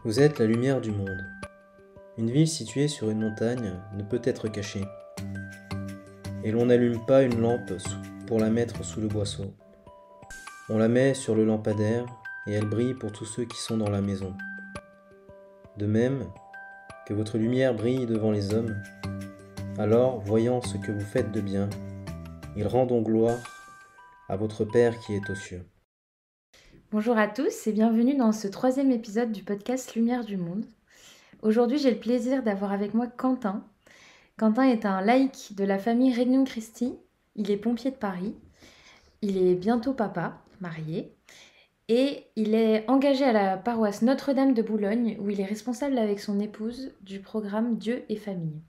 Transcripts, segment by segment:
Vous êtes la lumière du monde. Une ville située sur une montagne ne peut être cachée. Et l'on n'allume pas une lampe pour la mettre sous le boisseau. On la met sur le lampadaire et elle brille pour tous ceux qui sont dans la maison. De même que votre lumière brille devant les hommes, alors, voyant ce que vous faites de bien, ils rendront gloire à votre Père qui est aux cieux. Bonjour à tous et bienvenue dans ce troisième épisode du podcast Lumière du Monde. Aujourd'hui, j'ai le plaisir d'avoir avec moi Quentin. Quentin est un laïc de la famille Regnum Christi. Il est pompier de Paris. Il est bientôt papa, marié. Et il est engagé à la paroisse Notre-Dame de Boulogne où il est responsable avec son épouse du programme Dieu et famille.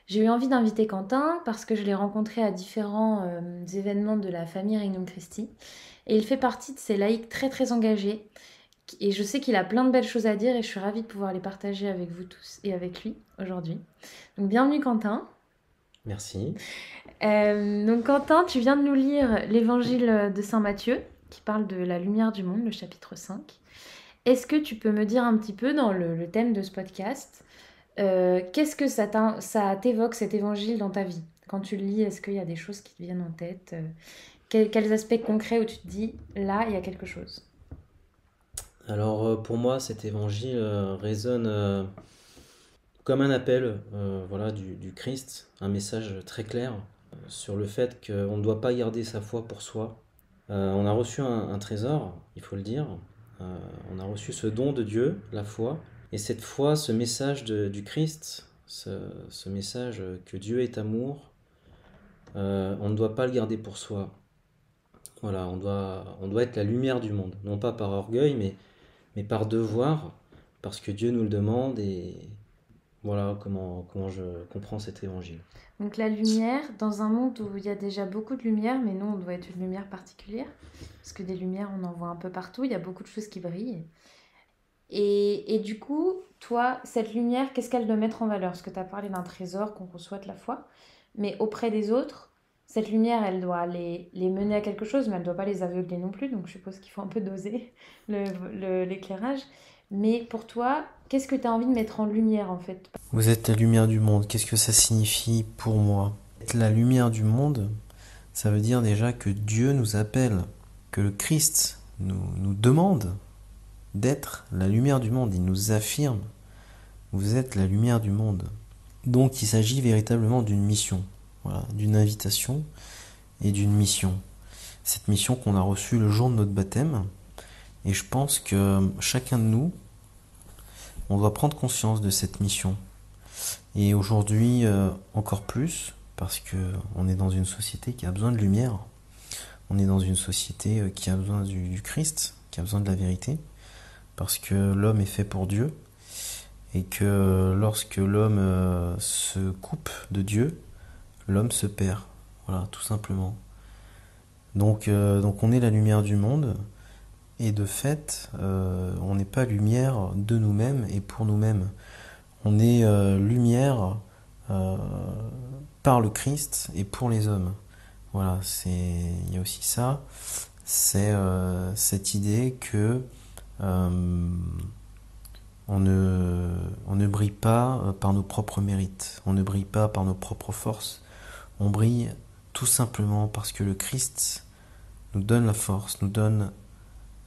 J'ai eu envie d'inviter Quentin parce que je l'ai rencontré à différents événements de la famille Regnum Christi. Et il fait partie de ces laïcs très très engagés. Et je sais qu'il a plein de belles choses à dire et je suis ravie de pouvoir les partager avec vous tous et avec lui aujourd'hui. Donc bienvenue Quentin. Merci. Donc Quentin, tu viens de nous lire l'évangile de Saint Matthieu qui parle de la lumière du monde, le chapitre 5. Est-ce que tu peux me dire un petit peu dans le thème de ce podcast, qu'est-ce que ça t'évoque cet évangile dans ta vie? Quand tu le lis, est-ce qu'il y a des choses qui te viennent en tête? Quels aspects concrets où tu te dis, là, il y a quelque chose? Alors pour moi cet évangile résonne comme un appel voilà, du Christ, un message très clair sur le fait qu'on ne doit pas garder sa foi pour soi. On a reçu un trésor, il faut le dire. Euh, on a reçu ce don de Dieu, la foi. Et cette foi, ce message du Christ, ce message que Dieu est amour, on ne doit pas le garder pour soi. Voilà, on doit être la lumière du monde. Non pas par orgueil, mais par devoir, parce que Dieu nous le demande. Et voilà comment je comprends cet évangile. Donc la lumière, dans un monde où il y a déjà beaucoup de lumière, mais nous, on doit être une lumière particulière, parce que des lumières, on en voit un peu partout, il y a beaucoup de choses qui brillent. Et du coup, toi, cette lumière, qu'est-ce qu'elle doit mettre en valeur? Parce que tu as parlé d'un trésor qu'on reçoit de la foi, mais auprès des autres, cette lumière, elle doit les mener à quelque chose, mais elle ne doit pas les aveugler non plus, donc je suppose qu'il faut un peu doser l'éclairage. Mais pour toi, qu'est-ce que tu as envie de mettre en lumière en fait? Vous êtes la lumière du monde. Qu'est-ce que ça signifie pour moi? Être la lumière du monde, ça veut dire déjà que Dieu nous appelle, que le Christ nous demande d'être la lumière du monde. Il nous affirme, vous êtes la lumière du monde. Donc il s'agit véritablement d'une mission, voilà, d'une invitation et d'une mission. Cette mission qu'on a reçue le jour de notre baptême. Et je pense que chacun de nous, on doit prendre conscience de cette mission. Et aujourd'hui, encore plus, parce que on est dans une société qui a besoin de lumière. On est dans une société qui a besoin du Christ, qui a besoin de la vérité, parce que l'homme est fait pour Dieu, et que lorsque l'homme se coupe de Dieu, l'homme se perd. Voilà, tout simplement. Donc on est la lumière du monde, et de fait, on n'est pas lumière de nous-mêmes et pour nous-mêmes. On est lumière euh, par le Christ et pour les hommes. Voilà, il y a aussi ça, c'est cette idée que euh, on ne brille pas par nos propres mérites, on ne brille pas par nos propres forces, on brille tout simplement parce que le Christ nous donne la force, nous donne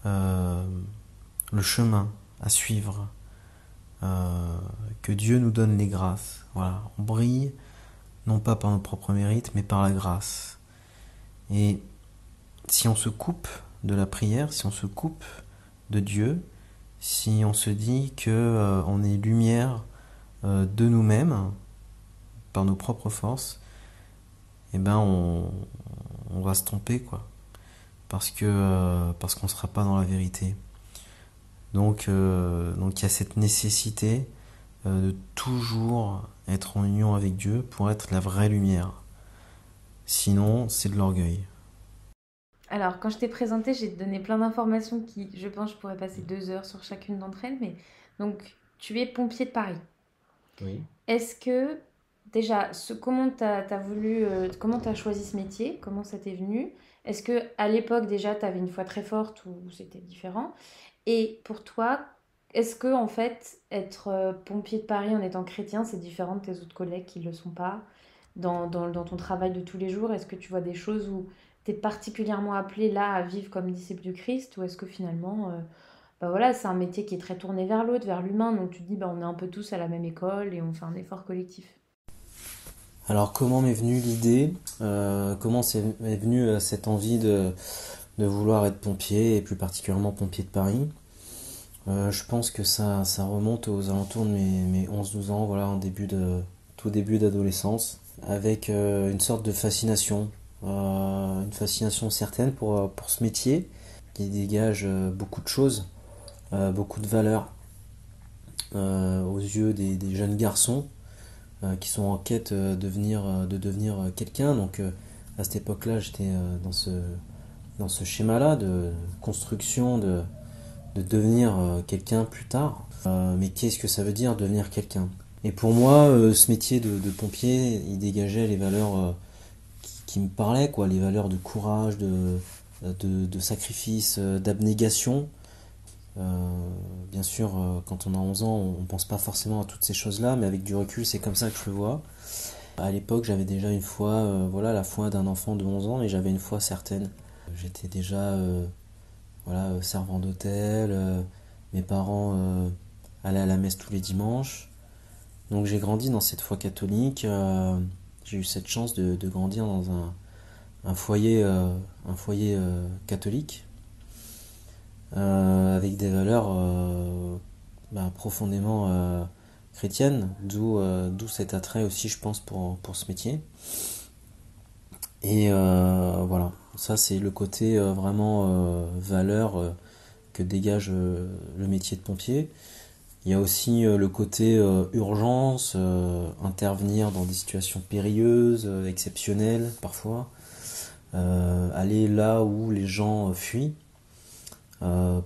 euh, le chemin à suivre, que Dieu nous donne les grâces. Voilà, on brille non pas par nos propres mérites, mais par la grâce. Et si on se coupe de la prière, si on se coupe de Dieu, si on se dit que on est lumière de nous-mêmes par nos propres forces, eh ben on va se tromper quoi, parce qu'on sera pas dans la vérité. Donc il y a cette nécessité de toujours être en union avec Dieu pour être la vraie lumière. Sinon, c'est de l'orgueil. Alors, quand je t'ai présenté, j'ai donné plein d'informations qui, je pense, je pourrais passer 2 heures sur chacune d'entre elles. Mais donc, tu es pompier de Paris. Oui. Est-ce que, déjà, comment t'as voulu, comment t'as choisi ce métier? Comment ça t'est venu? Est-ce que à l'époque, déjà, t'avais une foi très forte ou c'était différent? Et pour toi, Est-ce que, en fait, être pompier de Paris en étant chrétien, c'est différent de tes autres collègues qui ne le sont pas dans ton travail de tous les jours? Est-ce que tu vois des choses où tu es particulièrement appelé là à vivre comme disciple du Christ? Ou est-ce que finalement, bah voilà, c'est un métier qui est très tourné vers l'autre, vers l'humain, donc tu te dis, bah, on est un peu tous à la même école et on fait un effort collectif. Alors comment m'est venue l'idée, comment m'est venue cette envie de vouloir être pompier, et plus particulièrement pompier de Paris? Je pense que ça remonte aux alentours de mes 11-12 ans, voilà, tout début d'adolescence, avec une sorte de fascination, une fascination certaine pour ce métier, qui dégage beaucoup de choses, beaucoup de valeurs aux yeux des jeunes garçons qui sont en quête de devenir quelqu'un. Donc à cette époque-là, j'étais dans ce schéma-là de construction, de devenir quelqu'un plus tard. Mais qu'est-ce que ça veut dire devenir quelqu'un? Et pour moi, ce métier de pompier, il dégageait les valeurs qui me parlaient, quoi, les valeurs de courage, de sacrifice, d'abnégation. Bien sûr, quand on a 11 ans, on pense pas forcément à toutes ces choses-là, mais avec du recul, c'est comme ça que je le vois. À l'époque, j'avais déjà une foi, voilà, la foi d'un enfant de 11 ans, et j'avais une foi certaine. J'étais déjà, voilà, servant d'hôtel, mes parents allaient à la messe tous les dimanches. Donc j'ai grandi dans cette foi catholique. J'ai eu cette chance de grandir dans un foyer catholique, avec des valeurs profondément chrétiennes, d'où cet attrait aussi, je pense, pour ce métier. Et voilà, ça c'est le côté vraiment valeur que dégage le métier de pompier. Il y a aussi le côté urgence, intervenir dans des situations périlleuses, exceptionnelles parfois, aller là où les gens fuient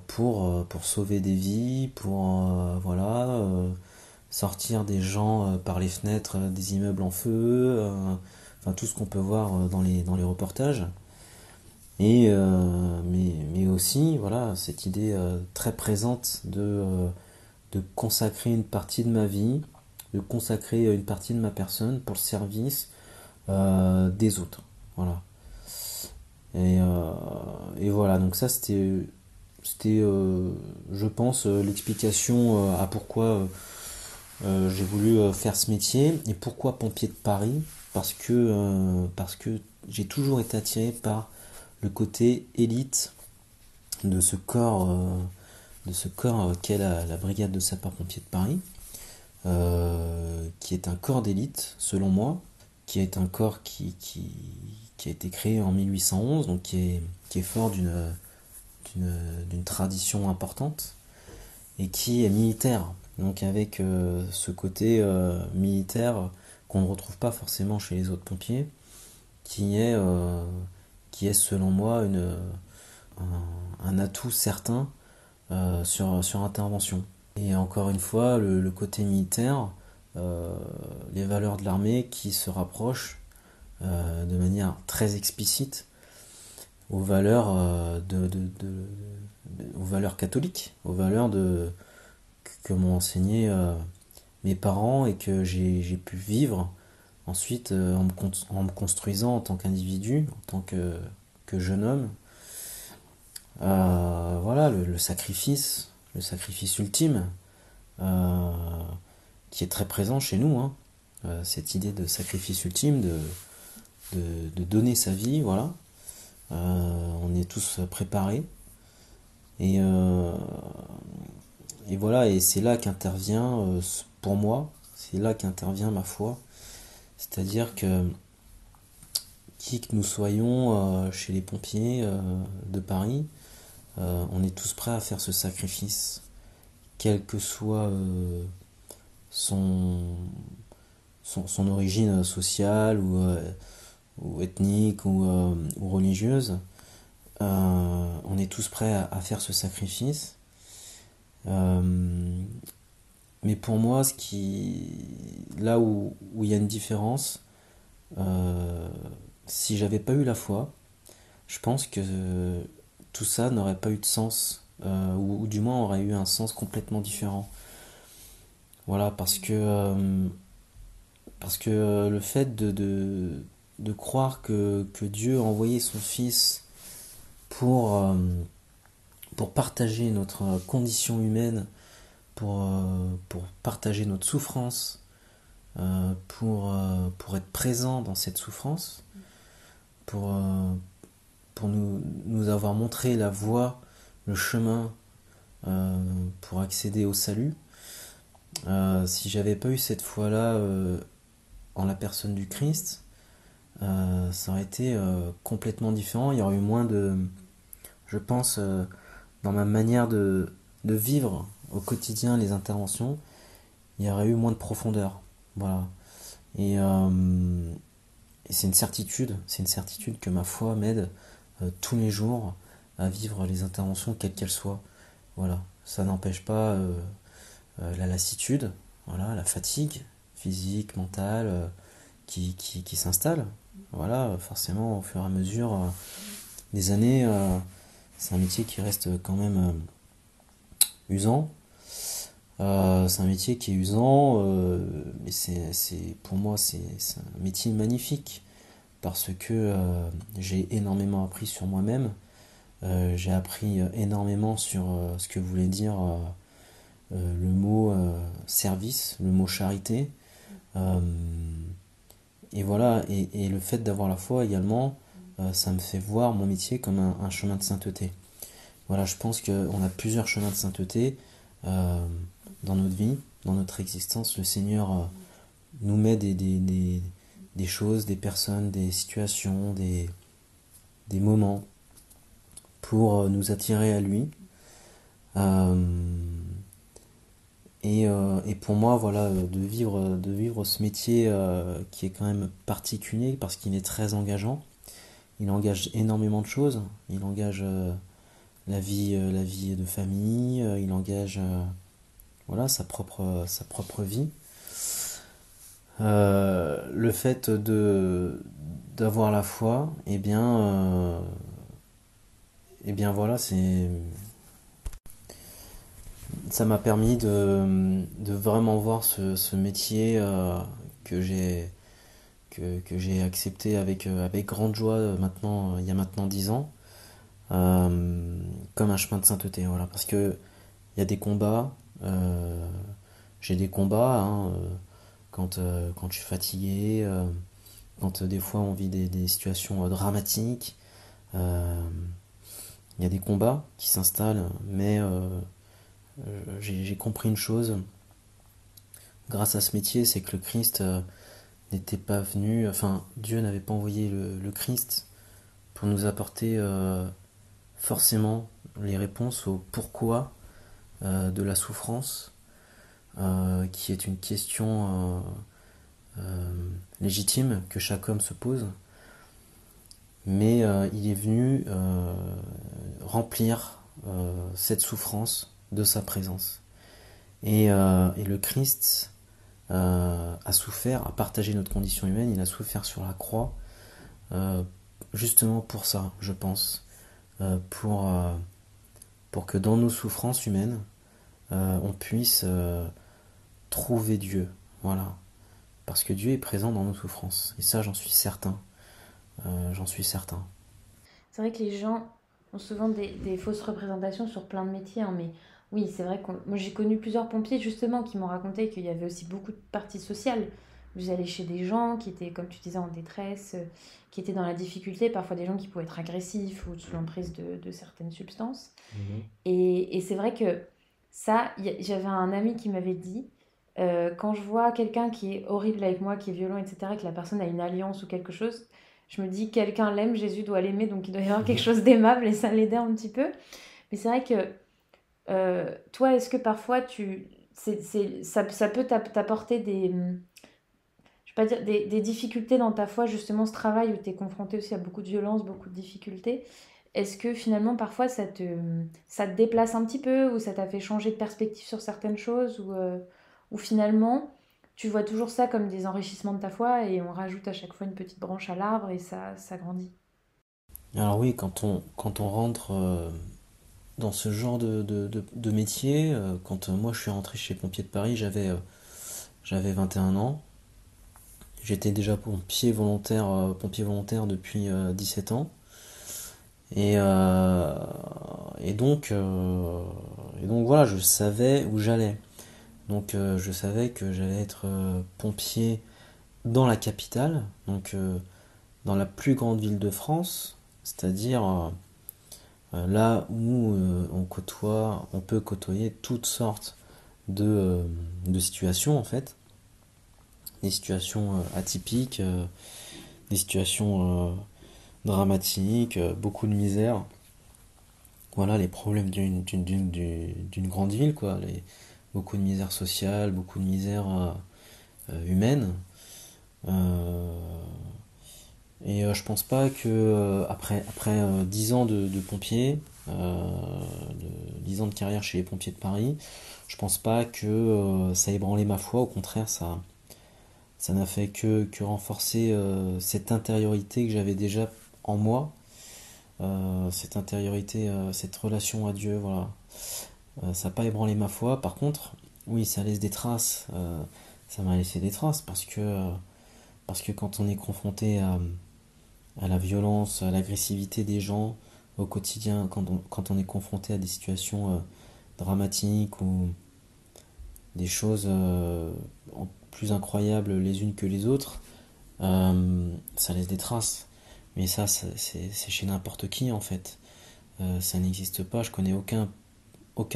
pour sauver des vies, pour voilà, sortir des gens par les fenêtres des immeubles en feu, enfin tout ce qu'on peut voir dans les reportages. Et mais aussi voilà cette idée très présente de consacrer une partie de ma vie, de consacrer une partie de ma personne pour le service des autres. Voilà. Et, euh, et voilà, donc ça c'était je pense, l'explication à pourquoi j'ai voulu faire ce métier. Et pourquoi pompier de Paris? Parce que j'ai toujours été attiré par le côté élite de ce corps, qu'est la brigade de sapeurs-pompiers de Paris, qui est un corps d'élite, selon moi, qui est un corps qui a été créé en 1811, donc qui est fort d'une tradition importante, et qui est militaire, donc avec ce côté militaire qu'on ne retrouve pas forcément chez les autres pompiers, qui est, euh, qui est selon moi un atout certain sur intervention. Et encore une fois, le côté militaire, les valeurs de l'armée qui se rapprochent de manière très explicite aux valeurs, aux valeurs catholiques, aux valeurs que m'ont enseigné mes parents et que j'ai pu vivre ensuite en me construisant en tant qu'individu, en tant que jeune homme. Voilà, le sacrifice ultime, euh, qui est très présent chez nous, hein. Cette idée de sacrifice ultime, de donner sa vie, voilà. On est tous préparés. Et, euh, et voilà, et c'est là qu'intervient, pour moi, c'est là qu'intervient ma foi. C'est-à-dire que qui que nous soyons chez les pompiers de Paris, on est tous prêts à faire ce sacrifice, quelle que soit son, son origine sociale ou ethnique ou religieuse. On est tous prêts à faire ce sacrifice. Euh, mais pour moi, là où il y a une différence, euh, si j'avais pas eu la foi, je pense que tout ça n'aurait pas eu de sens ou du moins aurait eu un sens complètement différent. Voilà, parce que le fait de croire que Dieu a envoyé son Fils pour, euh, pour partager notre condition humaine, pour partager notre souffrance, pour être présent dans cette souffrance, pour, euh, pour nous avoir montré la voie, le chemin pour accéder au salut. Si j'avais pas eu cette foi-là en la personne du Christ, ça aurait été complètement différent. Il y aurait eu moins je pense, dans ma manière de vivre au quotidien les interventions, il y aurait eu moins de profondeur. Voilà. Et, euh, et c'est une certitude que ma foi m'aide tous les jours à vivre les interventions quelles qu'elles soient. Voilà. Ça n'empêche pas la lassitude, voilà, la fatigue physique, mentale, qui s'installe. Voilà, forcément, au fur et à mesure des années, c'est un métier qui reste quand même usant. C'est un métier qui est usant, mais pour moi, c'est un métier magnifique parce que j'ai énormément appris sur moi-même. J'ai appris énormément sur ce que voulait dire le mot service, le mot charité. Euh, et voilà, et le fait d'avoir la foi également, ça me fait voir mon métier comme un chemin de sainteté. Voilà, je pense qu'on a plusieurs chemins de sainteté euh, dans notre vie, dans notre existence. Le Seigneur nous met des choses, des personnes, des situations, des moments pour nous attirer à lui. Euh, et pour moi, voilà, de vivre ce métier qui est quand même particulier parce qu'il est très engageant. Il engage énormément de choses. Il engage la vie de famille. Il engage voilà, sa propre vie. Le fait d'avoir la foi, eh bien voilà, ça m'a permis de vraiment voir ce métier que j'ai accepté avec grande joie il y a maintenant 10 ans, comme un chemin de sainteté. Voilà, parce que il y a des combats, j'ai des combats hein, quand je suis fatigué, quand des fois on vit des situations dramatiques. euh, il y a des combats qui s'installent, mais j'ai compris une chose grâce à ce métier, c'est que le Christ n'était pas venu, enfin Dieu n'avait pas envoyé le Christ pour nous apporter forcément les réponses au pourquoi de la souffrance, qui est une question légitime que chaque homme se pose, mais il est venu remplir cette souffrance de sa présence. Et le Christ a souffert, a partagé notre condition humaine, il a souffert sur la croix, euh, justement pour ça, je pense, euh, pour, euh, pour que dans nos souffrances humaines, on puisse trouver Dieu. Voilà. Parce que Dieu est présent dans nos souffrances. Et ça, j'en suis certain. J'en suis certain. C'est vrai que les gens ont souvent des fausses représentations sur plein de métiers, hein, mais oui, c'est vrai que moi j'ai connu plusieurs pompiers justement qui m'ont raconté qu'il y avait aussi beaucoup de parties sociales. Vous allez chez des gens qui étaient, comme tu disais, en détresse, qui étaient dans la difficulté, parfois des gens qui pouvaient être agressifs ou sous l'emprise de certaines substances. Mhm. Et c'est vrai que ça, j'avais un ami qui m'avait dit, quand je vois quelqu'un qui est horrible avec moi, qui est violent, etc., que la personne a une alliance ou quelque chose, je me dis, quelqu'un l'aime, Jésus doit l'aimer, donc il doit y avoir quelque chose d'aimable et ça l'aidait un petit peu. Mais c'est vrai que toi, est-ce que parfois ça peut t'apporter je vais pas dire, des difficultés dans ta foi, justement ce travail où tu es confronté aussi à beaucoup de violence, beaucoup de difficultés. Est-ce que finalement parfois ça te déplace un petit peu ou ça t'a fait changer de perspective sur certaines choses ou finalement tu vois toujours ça comme des enrichissements de ta foi et on rajoute à chaque fois une petite branche à l'arbre et ça grandit. Alors oui, quand on rentre dans ce genre de métier. Quand moi je suis rentré chez Pompiers de Paris, j'avais 21 ans. J'étais déjà pompier volontaire depuis 17 ans. Et, euh, et donc, euh, et donc voilà, je savais où j'allais. Donc je savais que j'allais être pompier dans la capitale, donc dans la plus grande ville de France, c'est-à-dire là où on peut côtoyer toutes sortes de situations en fait, des situations atypiques, des situations dramatiques, beaucoup de misère. Voilà les problèmes d'une grande ville, quoi. Beaucoup de misère sociale, beaucoup de misère humaine. Euh, je pense pas que après 10 ans de pompier, 10 ans de carrière chez les pompiers de Paris, je pense pas que ça ait ébranlé ma foi. Au contraire, ça n'a fait que renforcer cette intériorité que j'avais déjà en moi, cette intériorité, cette relation à Dieu, voilà. Ça n'a pas ébranlé ma foi. Par contre, oui, ça laisse des traces. Ça m'a laissé des traces parce que quand on est confronté à la violence, à l'agressivité des gens au quotidien, quand on est confronté à des situations dramatiques ou des choses plus incroyables les unes que les autres, ça laisse des traces. Mais ça, c'est chez n'importe qui en fait. Ça n'existe pas. Je connais aucun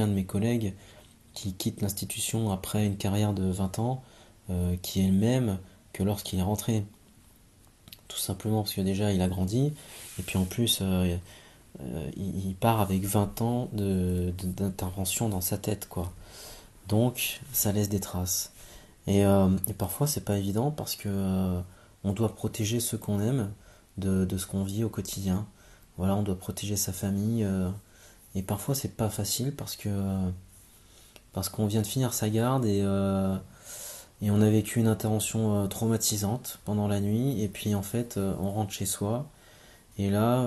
de mes collègues qui quitte l'institution après une carrière de 20 ans qui est le même que lorsqu'il est rentré. Tout simplement parce que déjà il a grandi et puis en plus il part avec 20 ans d'intervention dans sa tête, quoi. Donc ça laisse des traces. Et parfois c'est pas évident parce que on doit protéger ceux qu'on aime de ce qu'on vit au quotidien. Voilà, on doit protéger sa famille et parfois c'est pas facile parce qu'on vient de finir sa garde et on a vécu une intervention traumatisante pendant la nuit et puis en fait on rentre chez soi et là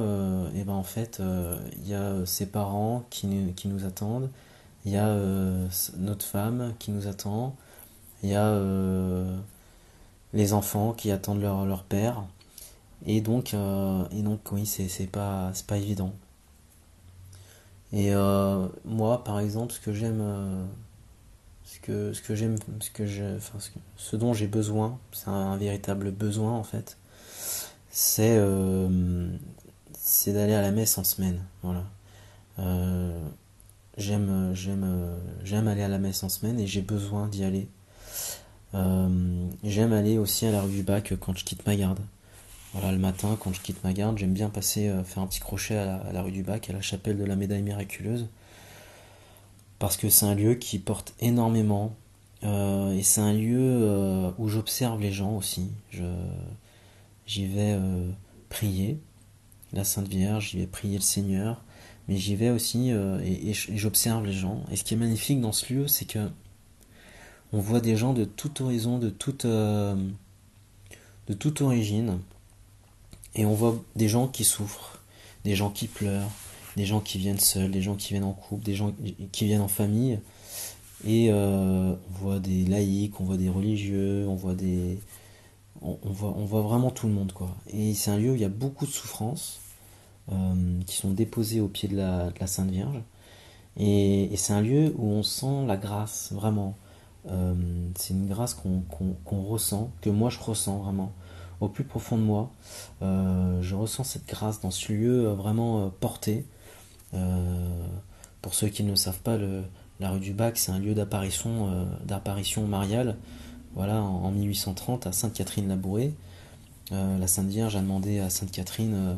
et ben en fait il y a ses parents qui nous attendent, il y a notre femme qui nous attend, il y a les enfants qui attendent leur père et donc oui c'est pas évident. Et moi par exemple ce que j'aime, ce dont j'ai besoin, c'est un véritable besoin en fait, c'est c'est d'aller à la messe en semaine. Voilà. Euh, j'aime aller à la messe en semaine et j'ai besoin d'y aller. J'aime aller aussi à la rue du Bac quand je quitte ma garde. Voilà, le matin, quand je quitte ma garde, j'aime bien passer faire un petit crochet à la rue du Bac, à la chapelle de la Médaille Miraculeuse, parce que c'est un lieu qui porte énormément. Et c'est un lieu où j'observe les gens aussi. J'y vais prier la Sainte Vierge, j'y vais prier le Seigneur, mais j'y vais aussi et j'observe les gens. Et ce qui est magnifique dans ce lieu, c'est que on voit des gens de toute horizon, de toute origine, et on voit des gens qui souffrent, des gens qui pleurent, des gens qui viennent seuls, des gens qui viennent en couple, des gens qui viennent en famille. Et on voit des laïcs, on voit des religieux, on voit vraiment tout le monde, quoi. Et c'est un lieu où il y a beaucoup de souffrances qui sont déposées au pied de la Sainte Vierge. Et c'est un lieu où on sent la grâce, vraiment. C'est une grâce qu'on ressent, que moi je ressens vraiment. Au plus profond de moi, je ressens cette grâce dans ce lieu vraiment porté. Euh, pour ceux qui ne le savent pas, la rue du Bac, c'est un lieu d'apparition mariale. Voilà, en 1830, à Sainte-Catherine-Labouré, la Sainte Vierge a demandé à Sainte Catherine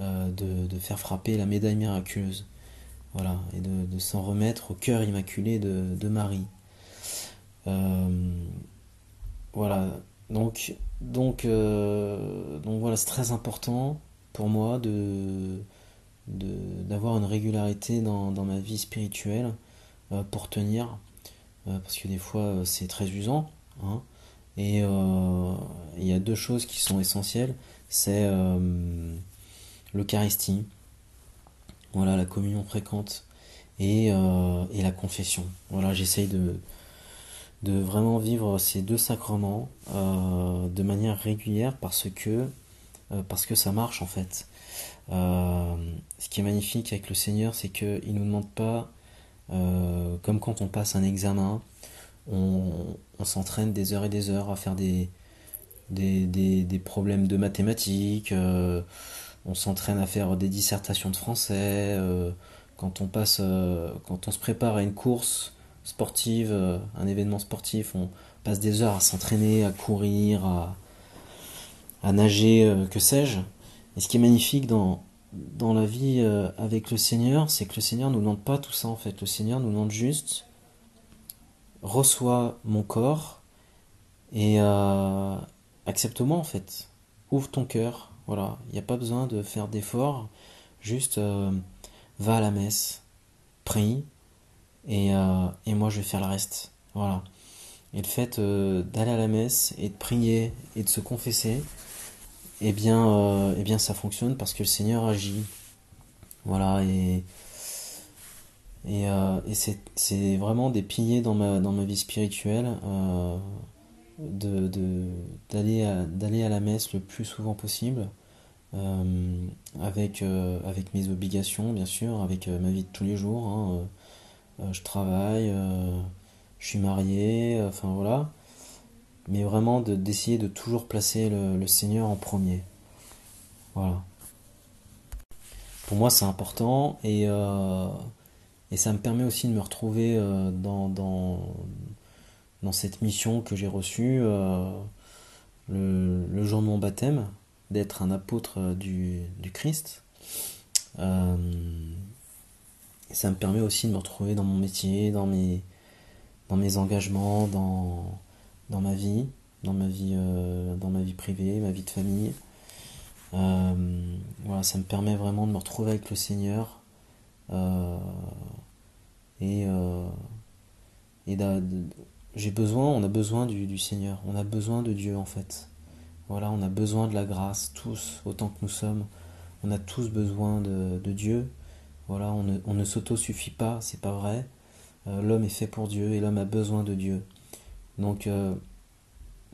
de faire frapper la médaille miraculeuse. Voilà, et de s'en remettre au cœur immaculé de Marie. Euh, voilà, donc voilà, c'est très important pour moi d'avoir une régularité dans ma vie spirituelle pour tenir, parce que des fois c'est très usant, hein. Et il y a deux choses qui sont essentielles, c'est l'Eucharistie, voilà, la communion fréquente, et la confession. Voilà, j'essaye de vraiment vivre ces deux sacrements de manière régulière parce que ça marche en fait. Ce qui est magnifique avec le Seigneur, c'est qu'il ne nous demande pas, comme quand on passe un examen, on, on s'entraîne des heures et des heures à faire des problèmes de mathématiques, on s'entraîne à faire des dissertations de français, quand on se prépare à une course sportive, un événement sportif, on passe des heures à s'entraîner, à courir, à nager, que sais-je. Et ce qui est magnifique dans la vie avec le Seigneur, c'est que le Seigneur nous demande pas tout ça en fait. Le Seigneur nous demande juste, reçois mon corps et accepte-moi en fait. Ouvre ton cœur, voilà. Il n'y a pas besoin de faire d'efforts, juste va à la messe, prie et moi je vais faire le reste. Voilà. Et le fait d'aller à la messe et de prier et de se confesser, eh bien ça fonctionne parce que le Seigneur agit. Voilà, et c'est vraiment des piliers dans ma vie spirituelle d'aller à la messe le plus souvent possible, avec mes obligations, bien sûr, avec ma vie de tous les jours, hein. Je travaille, je suis marié, enfin voilà. Mais vraiment d'essayer de toujours placer le Seigneur en premier. Voilà. Pour moi, c'est important et ça me permet aussi de me retrouver dans cette mission que j'ai reçue le jour de mon baptême, d'être un apôtre du Christ. Euh, et ça me permet aussi de me retrouver dans mon métier, dans mes engagements, dans ma vie privée, ma vie de famille. Voilà, ça me permet vraiment de me retrouver avec le Seigneur euh, et, euh, et on a besoin du Seigneur, on a besoin de Dieu en fait. Voilà, on a besoin de la grâce, tous, autant que nous sommes. On a tous besoin de Dieu. Voilà, on ne s'auto-suffit pas, c'est pas vrai. L'homme est fait pour Dieu et l'homme a besoin de Dieu. Donc, euh,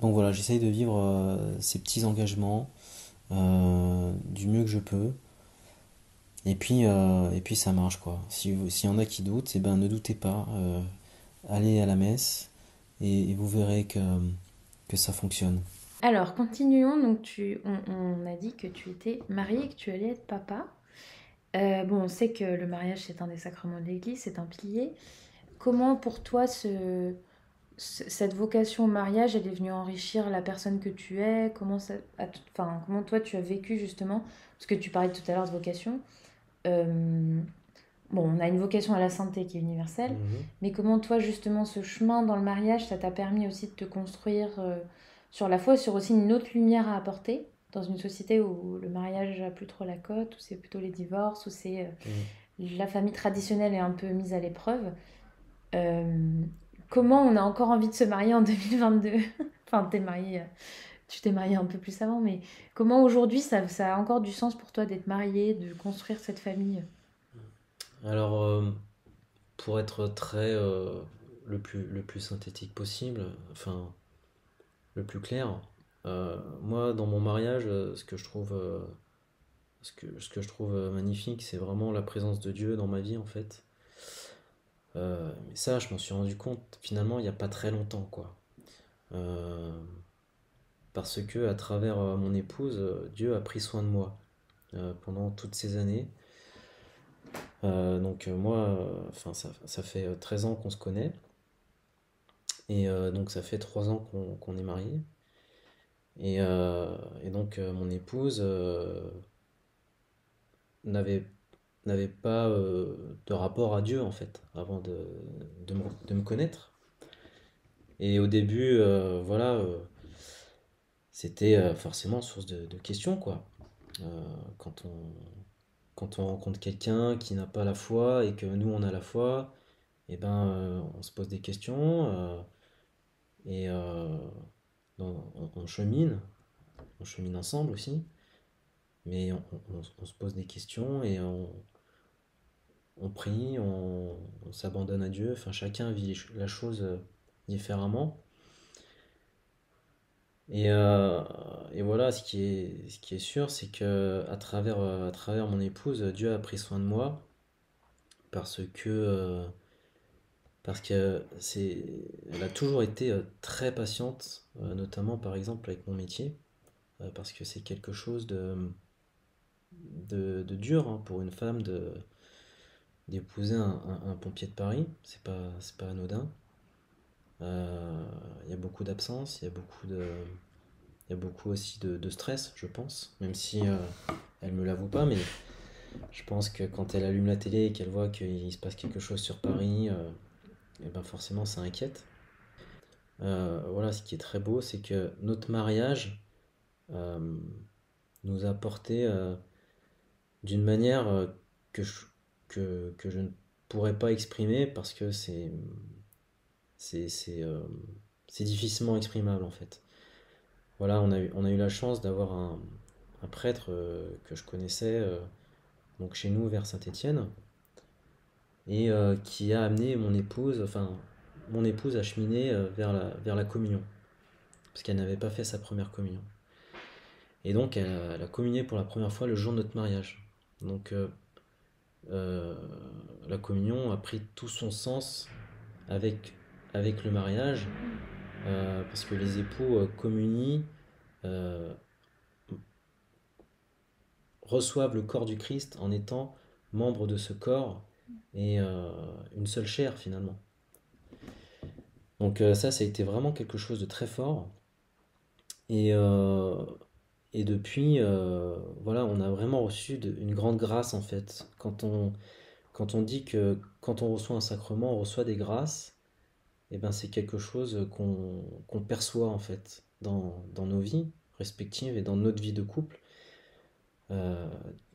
donc voilà, j'essaye de vivre ces petits engagements du mieux que je peux. Et puis ça marche quoi. S'il y en a qui doutent, eh ben ne doutez pas. Allez à la messe et vous verrez que ça fonctionne. Alors, continuons. Donc, on a dit que tu étais marié et que tu allais être papa. Bon, on sait que le mariage, c'est un des sacrements de l'Église, c'est un pilier. Comment pour toi cette vocation au mariage, elle est venue enrichir la personne que tu es? Enfin, comment toi tu as vécu justement? Parce que tu parlais tout à l'heure de vocation. Euh, bon, on a une vocation à la sainteté qui est universelle, Mhm. mais comment toi justement ce chemin dans le mariage, ça t'a permis aussi de te construire sur la foi, sur aussi une autre lumière à apporter dans une société où le mariage a plus trop la cote, où c'est plutôt les divorces, où c'est Mhm. la famille traditionnelle est un peu mise à l'épreuve. Euh, Comment on a encore envie de se marier en 2022? Enfin, tu t'es marié un peu plus avant, mais comment aujourd'hui ça a encore du sens pour toi d'être marié, de construire cette famille? Alors, pour être très le plus synthétique possible, enfin le plus clair, moi dans mon mariage, ce que je trouve magnifique, c'est vraiment la présence de Dieu dans ma vie en fait. Mais ça, je m'en suis rendu compte finalement il n'y a pas très longtemps quoi. Euh, Parce que à travers mon épouse, Dieu a pris soin de moi pendant toutes ces années. Moi, enfin ça fait 13 ans qu'on se connaît et donc ça fait 3 ans qu'on est mariés. Et donc mon épouse n'avait n'avait pas de rapport à Dieu en fait avant de me connaître. Et au début, voilà, c'était forcément source de questions quoi. Euh, quand on, Quand on rencontre quelqu'un qui n'a pas la foi et que nous on a la foi, et ben on se pose des questions et on chemine ensemble aussi, mais on se pose des questions on prie, on s'abandonne à Dieu, enfin chacun vit la chose différemment. Et, euh, et voilà, ce qui est sûr, c'est que à travers mon épouse, Dieu a pris soin de moi parce que, euh, parce que elle a toujours été très patiente, notamment par exemple avec mon métier, parce que c'est quelque chose de dur hein, pour une femme d'épouser un pompier de Paris. C'est pas anodin. Il y a beaucoup d'absence, il y a beaucoup aussi de stress, je pense, même si elle me l'avoue pas, mais je pense que quand elle allume la télé et qu'elle voit qu'il se passe quelque chose sur Paris, et ben forcément ça inquiète. Voilà, ce qui est très beau, c'est que notre mariage euh, nous a porté d'une manière que que je ne pourrais pas exprimer parce que c'est, c'est, euh, c'est difficilement exprimable en fait. Voilà, on a eu la chance d'avoir un prêtre que je connaissais donc chez nous vers Saint-Étienne et qui a amené mon épouse à cheminer vers la communion parce qu'elle n'avait pas fait sa première communion. Et donc elle a communié pour la première fois le jour de notre mariage. Donc euh, la communion a pris tout son sens avec, avec le mariage parce que les époux communient, euh, reçoivent le corps du Christ en étant membres de ce corps et une seule chair finalement. Donc ça a été vraiment quelque chose de très fort. Et, euh, et depuis, voilà, on a vraiment reçu une grande grâce en fait. Quand on dit que quand on reçoit un sacrement, on reçoit des grâces, et ben c'est quelque chose qu'on perçoit en fait dans nos vies respectives et dans notre vie de couple. Euh,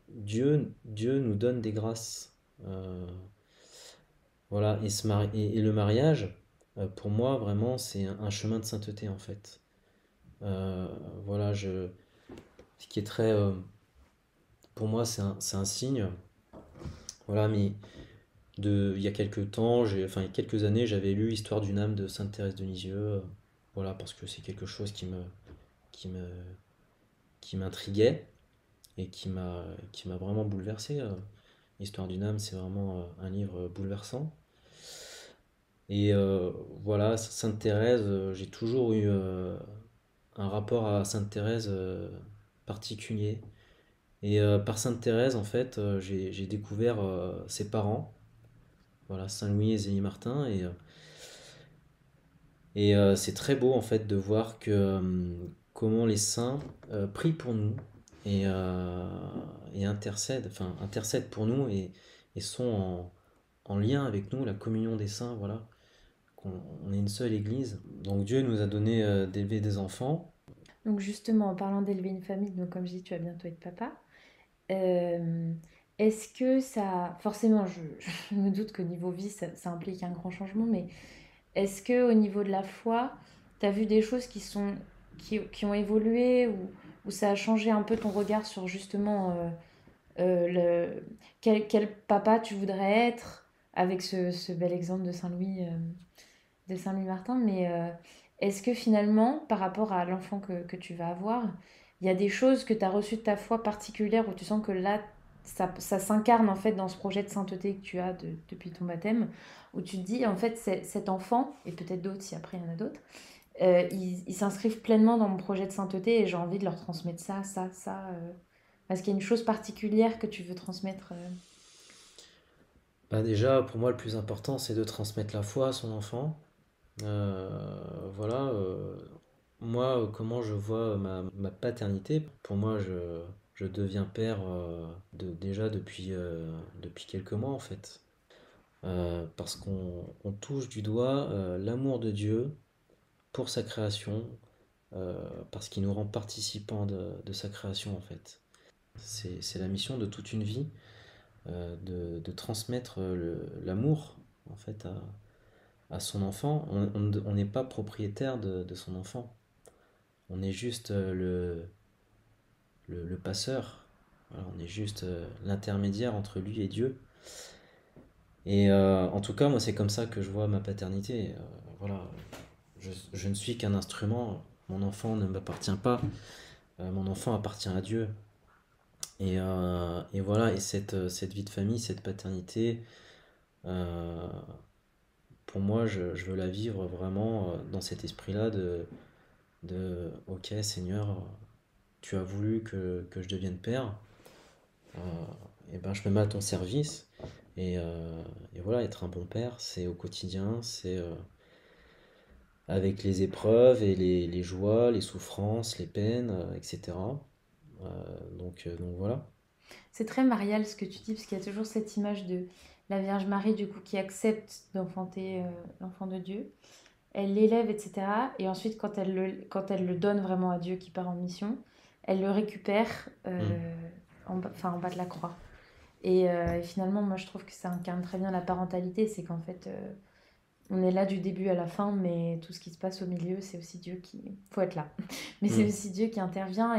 Dieu nous donne des grâces. Euh, voilà, et le mariage, pour moi, vraiment, c'est un chemin de sainteté en fait. Euh, voilà, ce qui est très, pour moi, c'est un signe. Voilà, mais il y a quelques temps, enfin, il y a quelques années, j'avais lu Histoire d'une âme de Sainte Thérèse de Lisieux. Voilà, parce que c'est quelque chose qui me, qui m'intriguait et qui m'a vraiment bouleversé. Histoire d'une âme, c'est vraiment un livre bouleversant. Et voilà, Sainte Thérèse, j'ai toujours eu un rapport à Sainte Thérèse particulier. Et par Sainte Thérèse, en fait, j'ai découvert ses parents, voilà, Saint Louis et Zélie Martin. Et c'est très beau, en fait, de voir que comment les saints prient pour nous et, et intercèdent pour nous et sont en lien avec nous, la communion des saints, voilà. On est une seule église. Donc Dieu nous a donné d'élever des enfants. Donc justement, en parlant d'élever une famille, donc comme je dis, tu vas bientôt être papa. Euh, Est-ce que ça... Forcément, je me doute qu'au niveau vie, ça implique un grand changement, mais est-ce que au niveau de la foi, tu as vu des choses qui ont évolué ou ça a changé un peu ton regard sur justement quel papa tu voudrais être avec ce bel exemple de Saint-Louis Martin, mais est-ce que finalement, par rapport à l'enfant que tu vas avoir, il y a des choses que tu as reçues de ta foi particulière où tu sens que là, ça s'incarne en fait dans ce projet de sainteté que tu as depuis ton baptême, où tu te dis en fait cet enfant, et peut-être d'autres si après il y en a d'autres, ils s'inscrivent pleinement dans mon projet de sainteté et j'ai envie de leur transmettre ça. Parce qu'il y a une chose particulière que tu veux transmettre. Bah déjà, pour moi, le plus important, c'est de transmettre la foi à son enfant. Voilà, moi, comment je vois ma paternité. Pour moi, je deviens père déjà depuis quelques mois, en fait. Parce qu'on touche du doigt l'amour de Dieu pour sa création, parce qu'il nous rend participants de sa création, en fait. C'est la mission de toute une vie, de transmettre l'amour, en fait, à son enfant. On n'est pas propriétaire de son enfant. On est juste le passeur. Voilà, on est juste l'intermédiaire entre lui et Dieu. Et en tout cas, moi, c'est comme ça que je vois ma paternité. Voilà, je ne suis qu'un instrument. Mon enfant ne m'appartient pas. Mon enfant appartient à Dieu. Et voilà, et cette vie de famille, cette paternité, euh, pour moi, je veux la vivre vraiment dans cet esprit-là ok, Seigneur, tu as voulu que je devienne père, et ben je me mets à ton service. Et voilà, être un bon père, c'est au quotidien, c'est avec les épreuves et les joies, les souffrances, les peines, etc. Donc voilà. C'est très marial ce que tu dis, parce qu'il y a toujours cette image de la Vierge Marie, du coup, qui accepte d'enfanter l'enfant de Dieu. Elle l'élève, etc. Et ensuite, quand elle le donne vraiment à Dieu qui part en mission, elle le récupère Mm. en bas de la croix. Et finalement, moi, je trouve que ça incarne très bien la parentalité. C'est qu'en fait, on est là du début à la fin, mais tout ce qui se passe au milieu, c'est aussi Dieu qui... Faut être là. Mais c'est Mm. aussi Dieu qui intervient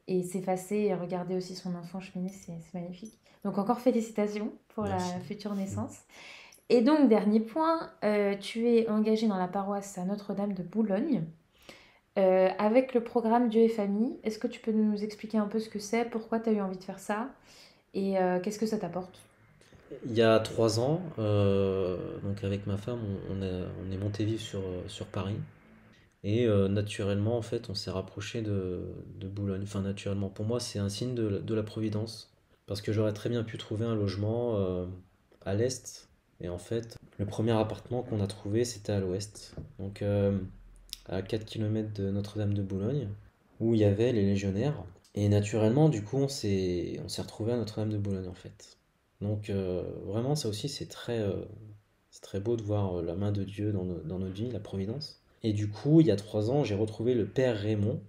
et s'effacer et regarder aussi son enfant cheminer, c'est magnifique. Donc encore félicitations pour Merci. la future Mm. naissance. Et donc, dernier point, tu es engagé dans la paroisse à Notre-Dame de Boulogne avec le programme Dieu et famille. Est-ce que tu peux nous expliquer un peu ce que c'est, pourquoi tu as eu envie de faire ça et qu'est-ce que ça t'apporte? Il y a 3 ans, donc avec ma femme, on est monté vivre sur Paris. Et naturellement, en fait, on s'est rapproché de Boulogne. Enfin, naturellement, pour moi, c'est un signe de la Providence. Parce que j'aurais très bien pu trouver un logement à l'est. Et en fait, le premier appartement qu'on a trouvé, c'était à l'ouest. Donc, à 4 kilomètres de Notre-Dame de Boulogne, où il y avait les légionnaires. Et naturellement, du coup, on s'est retrouvé à Notre-Dame de Boulogne, en fait. Donc, vraiment, ça aussi, c'est très beau de voir la main de Dieu dans notre vie, la Providence. Et du coup, il y a 3 ans, j'ai retrouvé le père Raymond,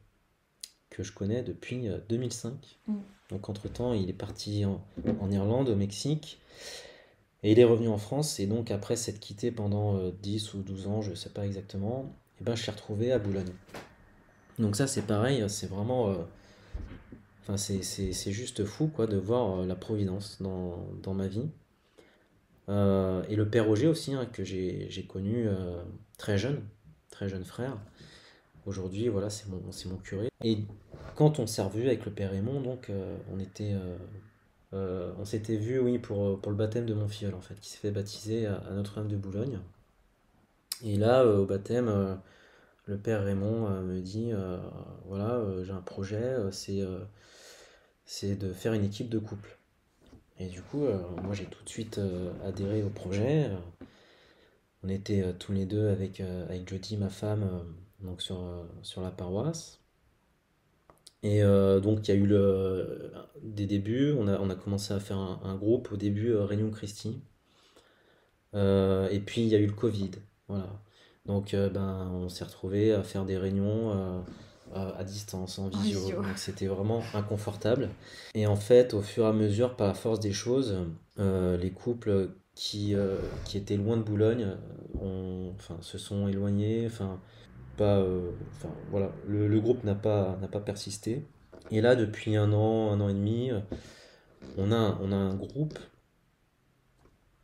que je connais depuis 2005. Mm. Donc, entre-temps, il est parti en Irlande, au Mexique, et il est revenu en France. Et donc, après s'être quitté pendant 10 ou 12 ans, je ne sais pas exactement, et ben, je l'ai retrouvé à Boulogne. Donc, ça, c'est pareil, c'est vraiment. Enfin, c'est juste fou, quoi, de voir la Providence dans ma vie. Et le père Roger aussi, hein, que j'ai connu très jeune frère. Aujourd'hui, voilà, c'est mon curé. Et quand on s'est revu avec le père Raymond, donc on s'était vu, oui, pour le baptême de mon filleul, en fait, qui s'est fait baptiser à Notre-Dame de Boulogne. Et là, au baptême, le père Raymond me dit, voilà, j'ai un projet, c'est de faire une équipe de couple. Et du coup, moi, j'ai tout de suite adhéré au projet. On était tous les deux avec Jody, ma femme, donc sur la paroisse. Et donc il y a eu des débuts, on a commencé à faire un groupe au début, Réunion Christi. Et puis il y a eu le Covid, voilà. Donc ben, on s'est retrouvés à faire des réunions à distance, en En visio. visio. Donc c'était vraiment inconfortable. Et en fait, au fur et à mesure, par la force des choses, les couples qui étaient loin de Boulogne enfin, se sont éloignés. Enfin, voilà, le groupe n'a pas persisté. Et là, depuis un an et demi, on a un groupe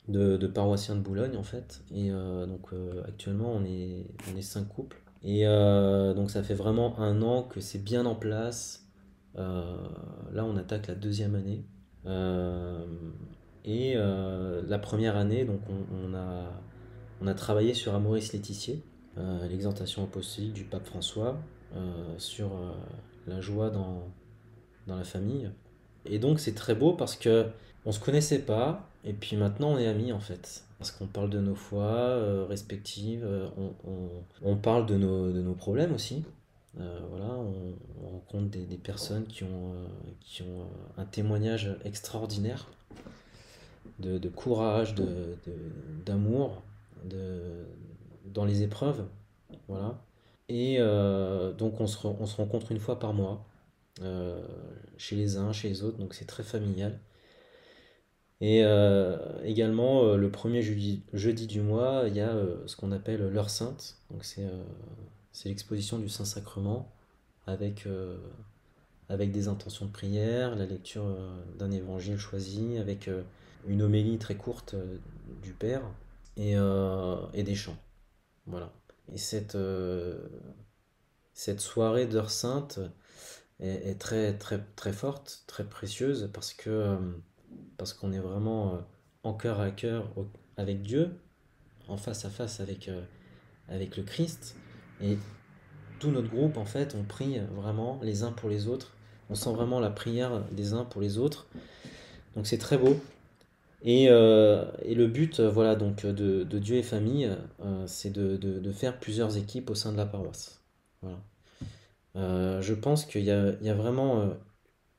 de paroissiens de Boulogne, en fait. Et donc, actuellement, on est 5 couples. Et donc, ça fait vraiment un an que c'est bien en place. Là, on attaque la deuxième année. Euh, et la première année, donc, on a travaillé sur Amoris Laetitia, l'exhortation apostolique du pape François, sur la joie dans la famille. Et donc c'est très beau parce que on se connaissait pas et puis maintenant on est amis en fait. Parce qu'on parle de nos foi respectives, on parle de nos problèmes aussi. Voilà, on rencontre des personnes qui ont un témoignage extraordinaire de courage, d'amour, de, dans les épreuves. Voilà. Et donc on se rencontre une fois par mois, euh, chez les uns, chez les autres, donc c'est très familial. Et également, le premier jeudi du mois, il y a ce qu'on appelle l'heure sainte. Donc c'est l'exposition du Saint-Sacrement avec des intentions de prière, la lecture d'un évangile choisi, avec une homélie très courte du Père et des chants. Voilà. Et cette soirée d'heure sainte est très, très, très forte, très précieuse, parce qu'on est vraiment en cœur à cœur avec Dieu, en face à face avec le Christ. Et tout notre groupe, en fait, on prie vraiment les uns pour les autres. On sent vraiment la prière des uns pour les autres. Donc c'est très beau. Et le but, voilà, donc de Dieu et famille, c'est de faire plusieurs équipes au sein de la paroisse. Voilà. Je pense il y a vraiment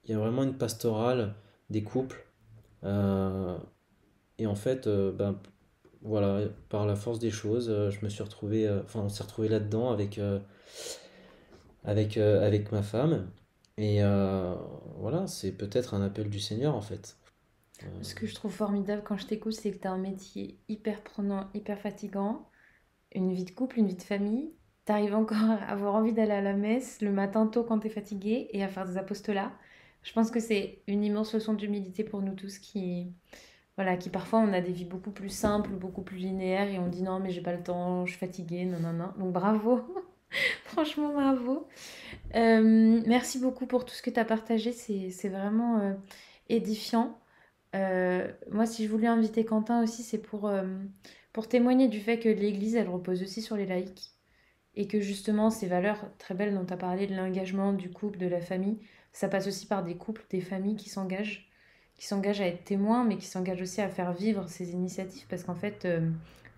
une pastorale des couples. Euh, et en fait, voilà, par la force des choses, je me suis retrouvé, enfin, on s'est retrouvé là-dedans avec ma femme. Et voilà, c'est peut-être un appel du Seigneur en fait. Euh, Ce que je trouve formidable quand je t'écoute, c'est que tu as un métier hyper prenant, hyper fatigant, une vie de couple, une vie de famille. Tu arrives encore à avoir envie d'aller à la messe le matin tôt quand tu es fatigué et à faire des apostolats. Je pense que c'est une immense leçon d'humilité pour nous tous voilà, qui parfois on a des vies beaucoup plus simples, beaucoup plus linéaires et on dit non mais j'ai pas le temps, je suis fatiguée, non non non. Donc bravo, franchement bravo. Merci beaucoup pour tout ce que tu as partagé, c'est vraiment édifiant. Moi, si je voulais inviter Quentin aussi, c'est pour témoigner du fait que l'Église, elle repose aussi sur les laïcs. Et que justement, ces valeurs très belles dont tu as parlé, de l'engagement, du couple, de la famille, ça passe aussi par des couples, des familles qui s'engagent à être témoins, mais qui s'engagent aussi à faire vivre ces initiatives. Parce qu'en fait,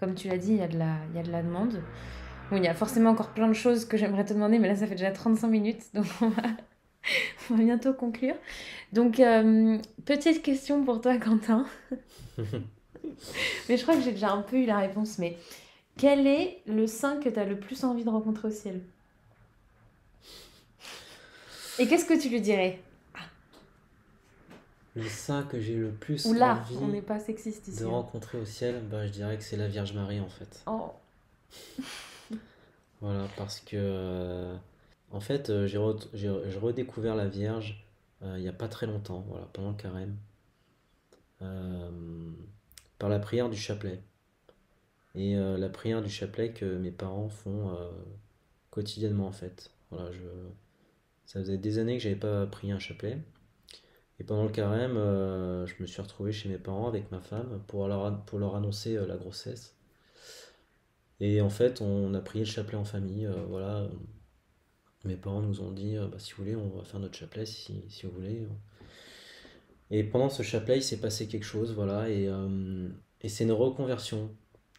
comme tu l'as dit, il y a de la demande. Bon, il y a forcément encore plein de choses que j'aimerais te demander, mais là, ça fait déjà 35 minutes, donc on va bientôt conclure. Donc, petite question pour toi, Quentin. Mais je crois que j'ai déjà un peu eu la réponse. Mais quel est le saint que tu as le plus envie de rencontrer au ciel? Et qu'est-ce que tu lui dirais? Le saint que j'ai le Ou plus là, on envie n'est pas sexiste de ici, hein. rencontrer au ciel, je dirais que c'est la Vierge Marie en fait. Oh, Voilà, parce que en fait, j'ai redécouvert la Vierge il n'y a pas très longtemps, voilà, pendant le carême, euh, par la prière du chapelet. Et la prière du chapelet que mes parents font quotidiennement en fait. Voilà, ça faisait des années que j'avais pas prié un chapelet. Et pendant le carême, je me suis retrouvé chez mes parents avec ma femme pour leur annoncer la grossesse. Et en fait, on a prié le chapelet en famille. Voilà, mes parents nous ont dit, si vous voulez, on va faire notre chapelet si vous voulez. Et pendant ce chapelet, il s'est passé quelque chose, voilà, et c'est une reconversion.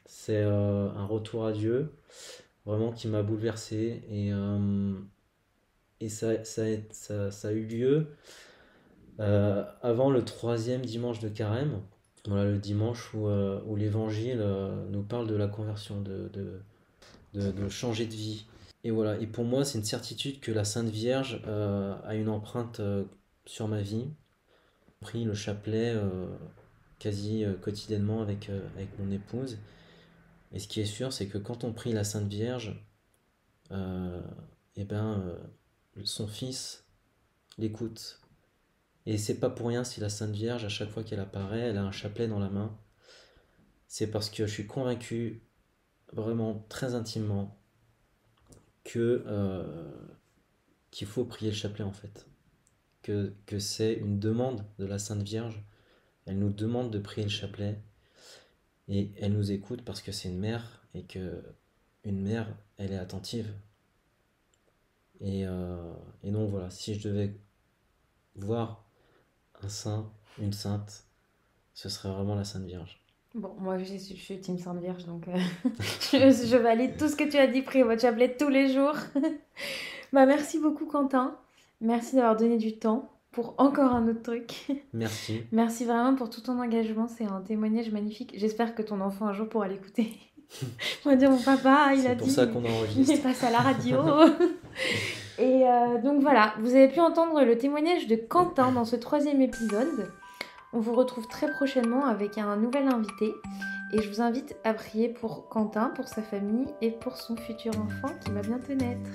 C'est un retour à Dieu, vraiment qui m'a bouleversé. Et ça a eu lieu avant le troisième dimanche de carême. Voilà, le dimanche où l'évangile nous parle de la conversion, de changer de vie. Et voilà, et pour moi, c'est une certitude que la Sainte Vierge a une empreinte sur ma vie. J'ai pris le chapelet quasi quotidiennement avec mon épouse. Et ce qui est sûr, c'est que quand on prie la Sainte Vierge, euh, eh ben, son fils l'écoute. Et c'est pas pour rien si la Sainte Vierge, à chaque fois qu'elle apparaît, elle a un chapelet dans la main. C'est parce que je suis convaincu, vraiment très intimement, que qu'il faut prier le chapelet en fait. Que c'est une demande de la Sainte Vierge. Elle nous demande de prier le chapelet et elle nous écoute parce que c'est une mère et que une mère, elle est attentive. Et donc voilà, si je devais voir un saint, une sainte, ce serait vraiment la Sainte Vierge. bon, moi je suis Team Sainte Vierge, donc je valide tout ce que tu as dit, priez votre chapelet tous les jours. Bah, merci beaucoup, Quentin. Merci d'avoir donné du temps pour encore un autre truc. Merci. Merci vraiment pour tout ton engagement, c'est un témoignage magnifique. J'espère que ton enfant un jour pourra l'écouter. On va dire mon papa, il a C'est pour dit, ça qu'on il enregistre. passe à la radio. Et donc voilà, vous avez pu entendre le témoignage de Quentin dans ce troisième épisode. On vous retrouve très prochainement avec un nouvel invité. Et je vous invite à prier pour Quentin, pour sa famille et pour son futur enfant qui va bientôt naître.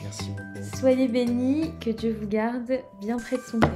Merci beaucoup. Soyez bénis, que Dieu vous garde bien près de son cœur.